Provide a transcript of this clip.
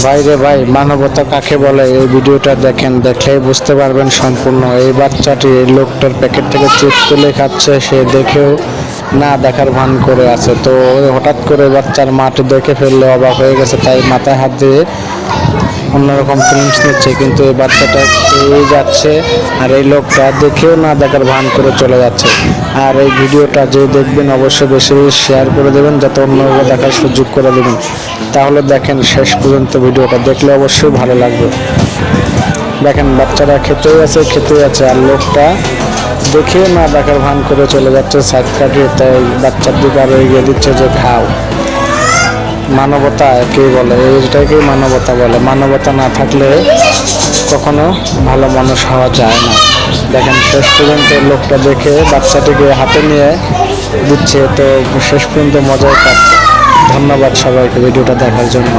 ভাই রে ভাই, মানবতা কাকে বলে এই ভিডিওটা দেখেন, দেখলেই বুঝতে পারবেন সম্পূর্ণ। এই বাচ্চাটি এই লোকটার প্যাকেট থেকে চিপস তুলে খাচ্ছে, সে দেখেও না দেখার ভান করে আছে। তো হঠাৎ করে বাচ্চার মাটি দেখে ফেললে অবাক হয়ে গেছে, তাই মাথায় হাত দিয়ে অন্যরকম ফিলিংস নিচ্ছে। কিন্তু এই বাচ্চাটা খেয়ে যাচ্ছে আর এই লোকটা দেখেও না দেখার ভান করে চলে যাচ্ছে। আর এই ভিডিওটা যে দেখবেন অবশ্যই বেশি বেশি শেয়ার করে দেবেন, যাতে অন্যরা দেখার সুযোগ করে দেবেন। তাহলে দেখেন শেষ পর্যন্ত ভিডিওটা দেখলে অবশ্যই ভালো লাগবে। দেখেন বাচ্চারা খেতেই আছে আর লোকটা দেখেও না দেখার ভান করে চলে যাচ্ছে সাইড কাটিয়ে। তাই বাচ্চার দিকে আরো এগিয়ে দিচ্ছে যে খাও। মানবতা কে বলে? এইটাকেই মানবতা বলে। মানবতা না থাকলে কখনো ভালো মানুষ হওয়া যায় না। দেখেন শেষ পর্যন্ত লোকটা দেখে বাচ্চাটিকে হাতে নিয়ে দিচ্ছে, তো শেষ পর্যন্ত মজাই পাচ্ছে। ধন্যবাদ সবাইকে ভিডিওটা দেখার জন্য।